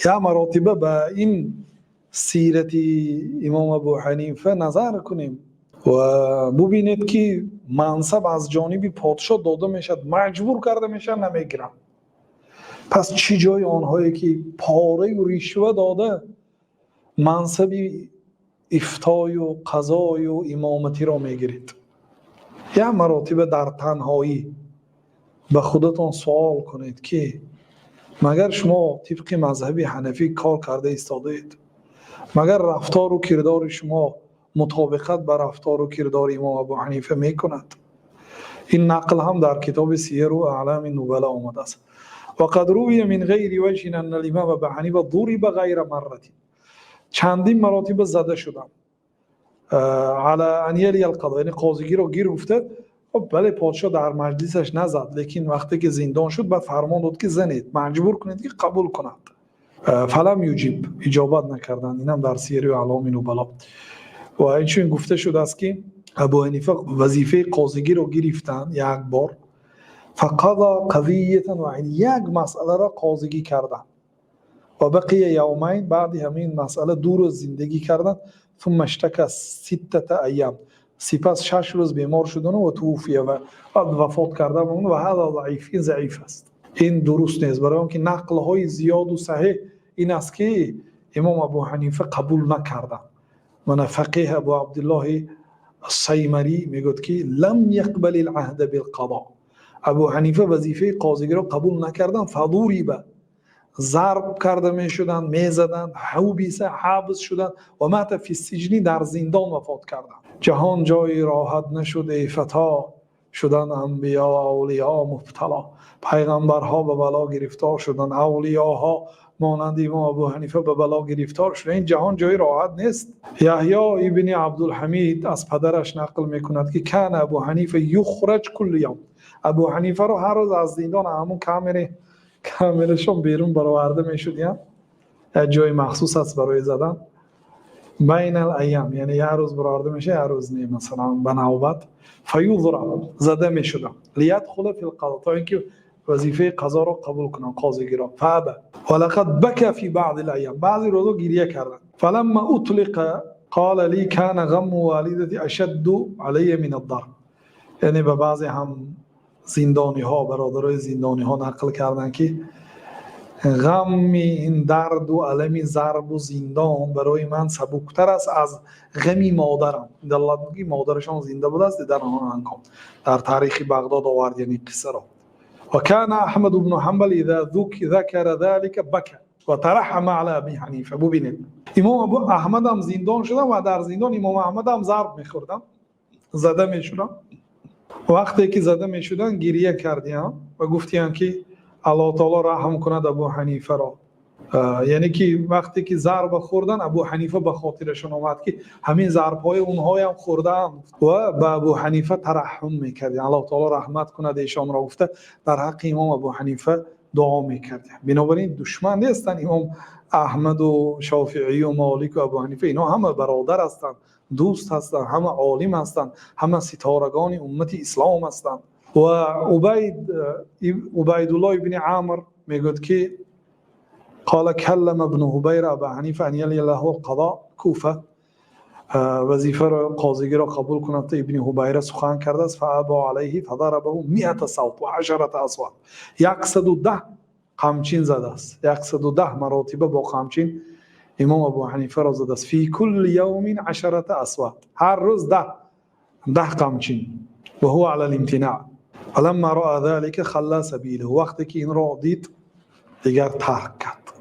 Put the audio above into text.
یا مراتبه به این سیرت امام ابو حنیفه نظر کنیم و ببینید که منصب از جانب پادشاه داده میشد، مجبور کرده میشن نمیگیرن. پس چی جای آنهایی که پاره و رشوه داده منصب افتای و قضای و امامتی را میگیرید؟ یا مراتبه در تنهایی به خودتان سوال کنید که مگر شما طبق مذهب حنفی کار کرده ایستاده اید؟ مگر رفتار و کردار شما مطابقت به رفتار و کردار امام ابو حنیفه میکند؟ این نقل هم در کتاب سیر و اعلام نبلا آمده است. و قد روی من غیر وجه ان الامام ابو حنیفه ضرب غیر مرة، چندین مراتب زده شدن علی ان یلی القضا، یعنی قاضیگی رو گیر گفته. خب بله پادشاه در مجلسش نزد، لیکن وقتی که زندان شد بعد فرمان داد که زنید، مجبور کنید که قبول کنند. فلم یجیب، اجابت نکردند. اینم در سیر و اعلام نبلا. و اینچنین گفته شده است که ابو حنیفه وظیفه قاضیگی رو گرفتن یک بار، فقضا قضیه و یک مسئله را قاضیگی کردن و بقی یومین، بعد همین مسئله 2 روز زندگی کردن. ثم اشتکى 6 ایام، سپس 6 روز بیمار شدن و توفی و وفات کردن و هذا ضعیف است. این درست نیست، برای اینکه نقل های زیاد و صحیح این است که امام ابو حنیفه قبول نکردن. من فقیه ابو عبدالله السیمری میگوید که لم یقبل العهد بالقضاء، ابو حنیفه وظیفه قاضیگی را قبول نکردن. فضرب، ضرب کرده می شدن، می زدن، حبس، حبس شدن و مات فی السجن، در زندان وفات کردن. جهان جای راحت نشد ای فتا، شدن انبیا و اولیاء مبتلا. پیغمبرها به بلا گرفتار شدن، اولیاها مانند امام ابو حنیفه به بلا گرفتار شدن. این جهان جای راحت نیست. یحیی ابن عبدالحمید از پدرش نقل میکند که کان ابو حنیفه یخرج کل یوم، ابو حنیفه رو هر روز از زندان همون کامرشون بیرون برآورده میشد. یا جای مخصوص است برای زدن بین الایام، یعنی یه روز برآورده میشه یه روز نه، مثلا به نوبت. فیضرب، زده میشد لیدخل فی القضاء، تا اینکه وظیفه قضا را قبول کنن، قاضیگی را. فابى ولقد بكى فی بعض الایام، بعضی روزا گریه کردن. فلما اطلق قال لی کان غم والدتی اشد علی من الضرب، یعنی به بعضی هم زندانی ها، برادرای زندانی ها نقل کردن که غم این درد و علم ضرب و زندان برای من سبکتر است از غم مادرم. دلت میگی مادرشان زنده بود است در آن هنگام. در تاریخ بغداد آورد یعنی قصه را. و کان احمد بن حنبل اذا ذکر ذلك بكى و ترحم علی ابی حنیفه. ببینید امام ابو احمد هم زندان شدن و در زندان امام احمد هم ضرب میخوردن، زده میشدن. وقتی که زده میشدن گریه کردیم و گفتیم که الله تعالی رحم کند ابو حنیفه را. یعنی که وقتی که ضرب خوردن ابو حنیفه به خاطرشون آمد که همین ضرب های اونها هم خوردن و به ابو حنیفه ترحم میکردیم، الله تعالی رحمت کند ایشان را. گفته در حق امام ابو حنیفه دعا میکردیم. بنابراین دشمن نیستن امام احمد و شافعی و مالک و ابو حنیفه، اینا همه برادر هستند، دوست هستند، همه عالم هستند، همه ستارگان امت اسلام هستند. و عبیدالله ابن عامر میگوید که قال کلم ابن هبیر ابا حنیفه ان یلی له القضاء کوفه، وظیفه را قاضیگی را قبول کند. ابن هبیر سخن کرده است. فابا علیه فضربه 100 صوت و 10 اصوات، 110 قمچین زده است، 110 مراتبه با قمچین امام ابو حنیفه را زده است. فی کل یوم 10 اصوات، هر روز 10 قمچین. و هو علی الامتناع. فلما رأى ذلك خلى سبیله، وقتی که این را دید دیگر ترک کرد.